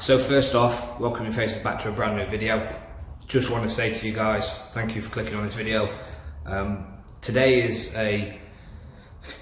So first off, welcome your faces back to a brand new video. Just want to say to you guys, thank you for clicking on this video. Today is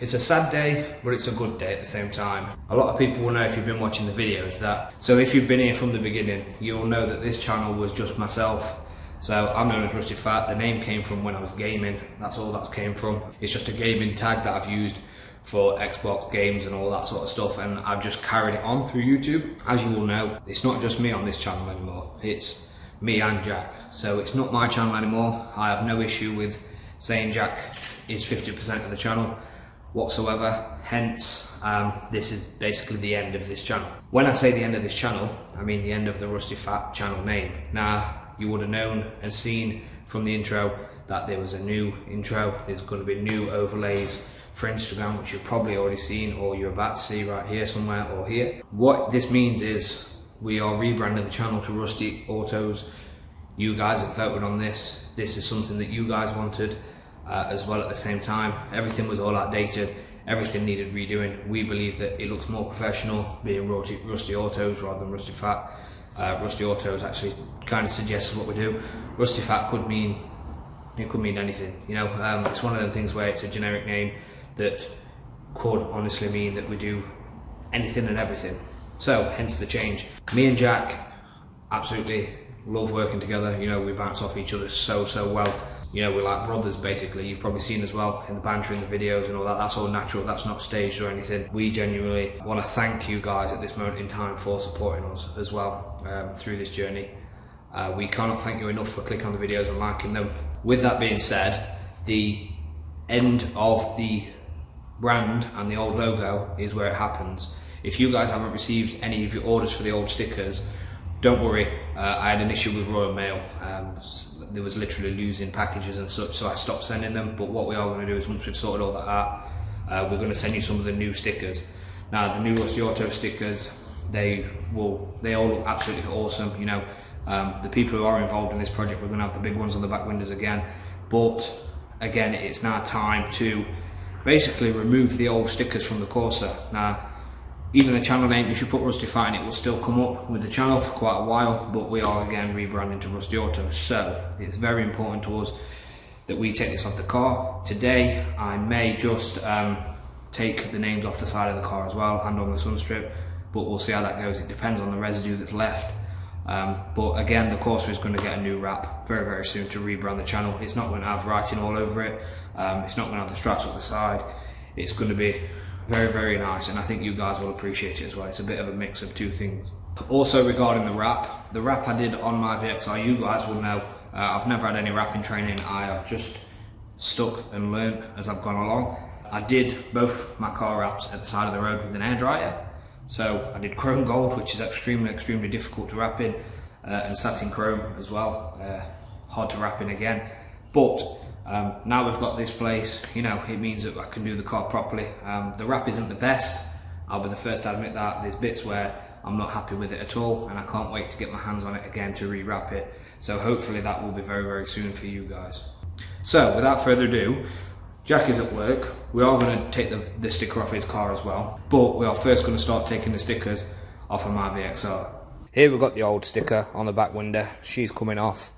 it's a sad day, but it's a good day at the same time. A lot of people will know, if you've been watching the videos, so if you've been here from the beginning, you'll know that this channel was just myself. So I'm known as Rusty Fat. The name came from when I was gaming. That's all that came from. It's just a gaming tag that I've used for Xbox games and all that sort of stuff, and I've just carried it on through YouTube. As you all know, it's not just me on this channel anymore, it's me and Jack. So it's not my channel anymore. I have no issue with saying Jack is 50% of the channel whatsoever, hence this is basically the end of this channel. When I say the end of this channel, I mean the end of the Rusty Fat channel name. Now, you would have known and seen from the intro that there was a new intro. There's going to be new overlays for Instagram, which you've probably already seen, or you're about to see right here somewhere or here. What this means is we are rebranding the channel to Rusty Autos. You guys have voted on this. This is something that you guys wanted as well at the same time. Everything was all outdated. Everything needed redoing. We believe that it looks more professional being Rusty Autos rather than Rusty Fat. Rusty Autos actually kind of suggests what we do. Rusty Fat could mean anything, you know. It's one of them things where it's a generic name that could honestly mean that we do anything and everything. So hence the change. Me and Jack absolutely love working together. You know, we bounce off each other so well. You know, we're like brothers basically. You've probably seen as well in the banter in the videos and all that. That's all natural, that's not staged or anything. We genuinely want to thank you guys at this moment in time for supporting us as well through this journey. We cannot thank you enough for clicking on the videos and liking them. With that being said, the end of the brand and the old logo is where it happens. If you guys haven't received any of your orders for the old stickers, don't worry. I had an issue with Royal Mail. There was literally losing packages and such, so I stopped sending them. But what we are going to do is, once we've sorted all that out, we're going to send you some of the new stickers. Now, the new Rusty Auto stickers, they all look absolutely awesome. You know, the people who are involved in this project, we're going to have the big ones on the back windows again. But again, it's now time to basically remove the old stickers from the Corsa. Now, even the channel name, if you put Rusty Fat in, it will still come up with the channel for quite a while, but we are again rebranding to Rusty Auto. So it's very important to us that we take this off the car. Today, I may just take the names off the side of the car as well and on the sun strip, but we'll see how that goes. It depends on the residue that's left. But again, the Corsa is going to get a new wrap very soon to rebrand the channel. It's not going to have writing all over it. It's not going to have the straps at the side. It's going to be very nice, and I think you guys will appreciate it as well. It's a bit of a mix of two things. Also, regarding the wrap I did on my VXR, you guys will know I've never had any wrapping training. I have just stuck and learned as I've gone along. I did both my car wraps at the side of the road with an air dryer. So I did chrome gold, which is extremely difficult to wrap in, and satin chrome as well, hard to wrap in again. But now we've got this place, you know, it means that I can do the car properly. The wrap isn't the best, I'll be the first to admit that. There's bits where I'm not happy with it at all, and I can't wait to get my hands on it again to re-wrap it. So hopefully that will be very soon for you guys. So without further ado, Jack is at work. We are going to take the sticker off his car as well, but we are first going to start taking the stickers off of my VXR. Here we've got the old sticker on the back window. She's coming off.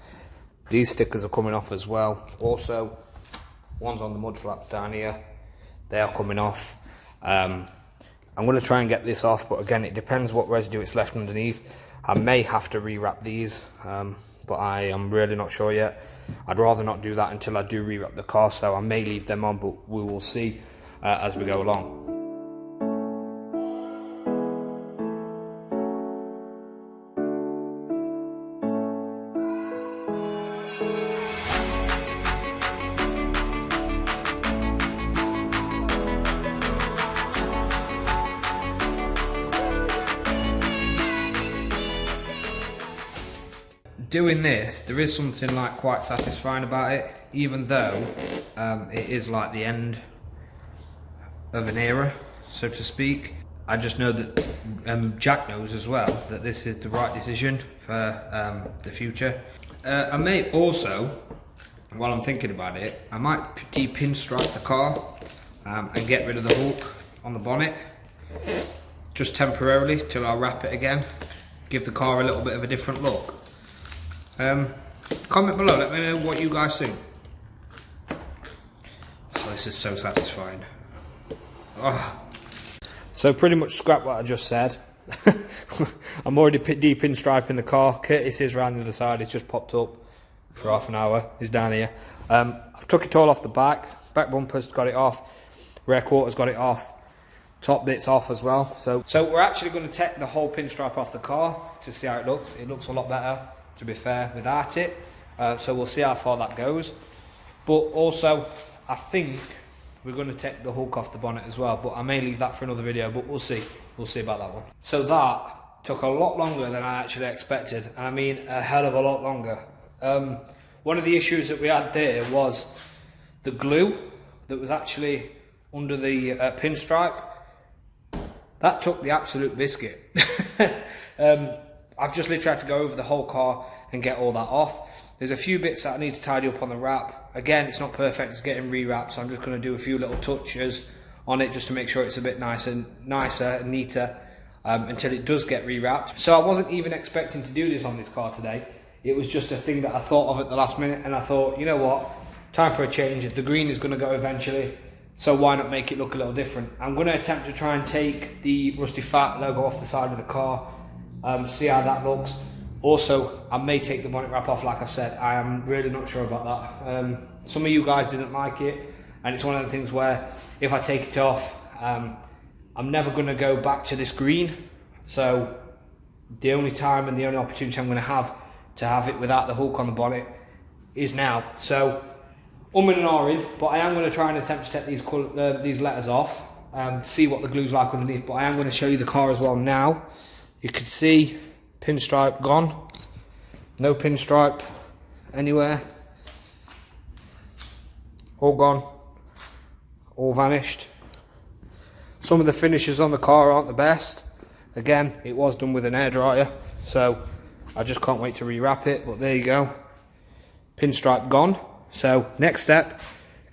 These stickers are coming off as well. Also, ones on the mud flaps down here, they are coming off. I'm going to try and get this off, but again, it depends what residue it's left underneath. I may have to rewrap these, but I am really not sure yet. I'd rather not do that until I do rewrap the car, so I may leave them on, but we will see as we go along. Doing this, there is something like quite satisfying about it, even though it is like the end of an era, so to speak. I just know that Jack knows as well that this is the right decision for the future. I may also, while I'm thinking about it, I might de-pinstripe the car and get rid of the hook on the bonnet, just temporarily till I wrap it again. give the car a little bit of a different look. Comment below, let me know what you guys think. Oh, this is so satisfying. Oh. So pretty much scrap what I just said. I'm already deep in striping the car. Curtis is round the other side, he's just popped up for half an hour, he's down here. I've took it all off the back bumper's got it off, rear quarter's got it off, top bit's off as well. So we're actually going to take the whole pinstripe off the car to see how it looks. It looks a lot better, to be fair, without it. So we'll see how far that goes. But also, I think we're going to take the hook off the bonnet as well, but I may leave that for another video, but we'll see about that one. So that took a lot longer than I actually expected, and I mean a hell of a lot longer. One of the issues that we had there was the glue that was actually under the pinstripe. That took the absolute biscuit. I've just literally had to go over the whole car and get all that off. There's a few bits that I need to tidy up on the wrap. Again, it's not perfect, it's getting rewrapped, so I'm just going to do a few little touches on it just to make sure it's a bit nicer and neater until it does get rewrapped. So I wasn't even expecting to do this on this car today. It was just a thing that I thought of at the last minute, and I thought, you know what, time for a change. The green is going to go eventually, so why not make it look a little different? I'm going to attempt to try and take the Rusty Fat logo off the side of the car, see how that looks. Also, I may take the bonnet wrap off, like I've said. I am really not sure about that. Some of you guys didn't like it, and it's one of the things where if I take it off, I'm never going to go back to this green. So the only time and the only opportunity I'm going to have it without the hook on the bonnet is now. So and ahhing, but I am going to try and attempt to take these letters off, see what the glue's like underneath. But I am going to show you the car as well now. You can see pinstripe gone, no pinstripe anywhere, all gone, all vanished. Some of the finishes on the car aren't the best. Again, it was done with an airdryer, so I just can't wait to rewrap it, but there you go, pinstripe gone. So next step,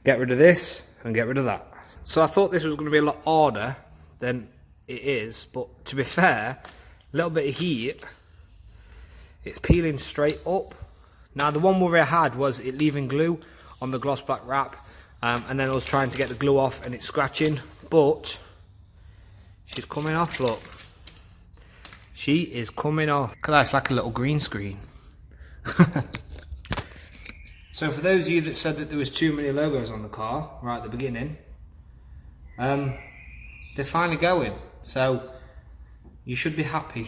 get rid of this and get rid of that. So I thought this was going to be a lot harder than it is, but to be fair, a little bit of heat, it's peeling straight up. Now the one worry I had was it leaving glue on the gloss black wrap, and then I was trying to get the glue off and it's scratching, but she's coming off, look. She is coming off. Look at that, it's like a little green screen. So for those of you that said that there was too many logos on the car right at the beginning, they're finally going. So you should be happy.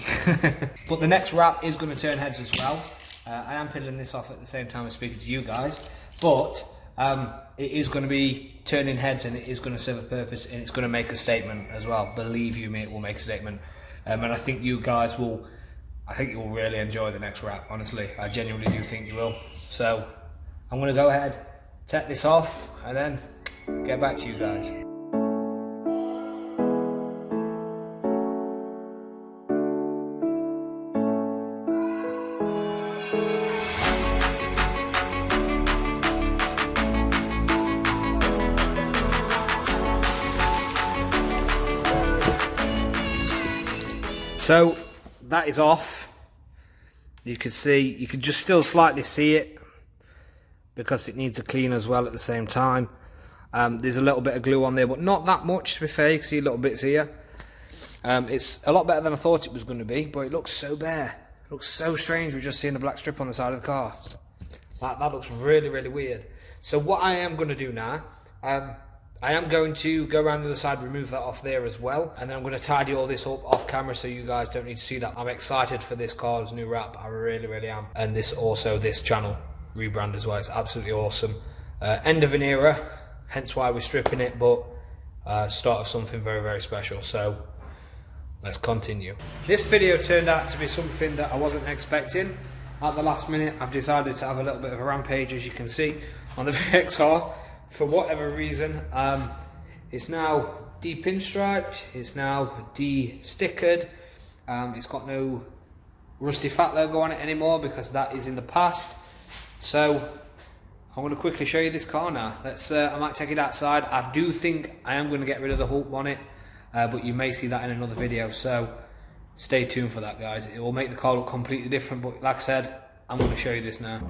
But the next wrap is going to turn heads as well. I am peeling this off at the same time as speaking to you guys, but it is going to be turning heads, and it is going to serve a purpose, and it's going to make a statement as well. Believe you me, it will make a statement. And I think you guys will, I think you will really enjoy the next wrap, honestly. I genuinely do think you will. So I'm going to go ahead, take this off, and then get back to you guys. So that is off. You can see, you can just still slightly see it because it needs a clean as well at the same time. There's a little bit of glue on there, but not that much, to be fair. You can see little bits here. It's a lot better than I thought it was going to be, but it looks so bare. It looks so strange with just seeing a black strip on the side of the car. That looks really, really weird. So what I am going to do now, I am going to go around the other side, remove that off there as well, and then I'm going to tidy all this up off camera so you guys don't need to see that. I'm excited for this car's new wrap, I really, really am. And this channel rebrand as well, it's absolutely awesome. End of an era, hence why we're stripping it, but start of something very, very special. So let's continue. This video turned out to be something that I wasn't expecting. At the last minute, I've decided to have a little bit of a rampage, as you can see, on the VXR. For whatever reason, it's now de-pinstriped, it's now de-stickered, it's got no Rusty Fat logo on it anymore because that is in the past. So I'm going to quickly show you this car now. I might take it outside. I do think I am going to get rid of the Hulk bonnet, but you may see that in another video. So stay tuned for that, guys. It will make the car look completely different, but like I said, I'm going to show you this now.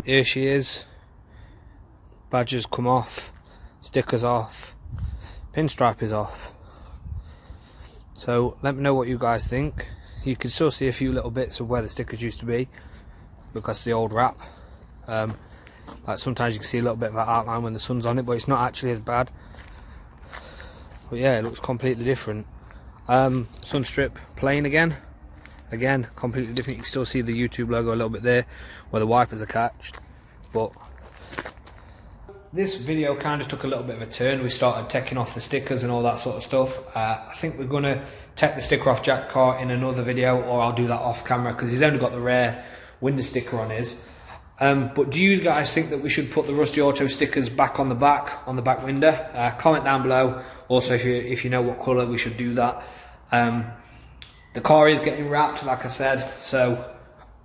Here she is. Badges come off, stickers off, pinstripe is off. So let me know what you guys think. You can still see a few little bits of where the stickers used to be because of the old wrap. Like sometimes you can see a little bit of that outline when the sun's on it, but it's not actually as bad. But yeah, it looks completely different. Sun strip plain again completely different. You can still see the YouTube logo a little bit there where the wipers are catched. But this video kind of took a little bit of a turn. We started taking off the stickers and all that sort of stuff. I think we're gonna take the sticker off Jack's car in another video, or I'll do that off camera because he's only got the rare window sticker on his. But do you guys think that we should put the Rusty Auto stickers back on the back window? Comment down below. Also, if you know what colour we should do that. The car is getting wrapped, like I said, so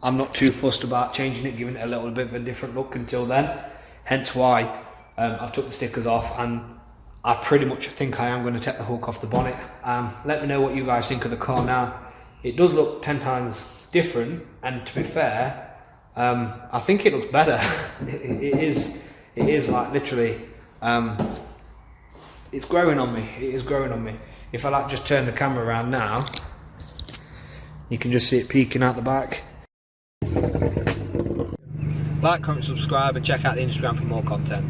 I'm not too fussed about changing it, giving it a little bit of a different look until then. Hence why I've took the stickers off, and I pretty much think I am going to take the hook off the bonnet. Let me know what you guys think of the car now. It does look 10 times different, and to be fair, I think it looks better. It is like literally, it's growing on me. It is growing on me. If I like just turn the camera around now, you can just see it peeking out the back. Like, comment, subscribe, and check out the Instagram for more content.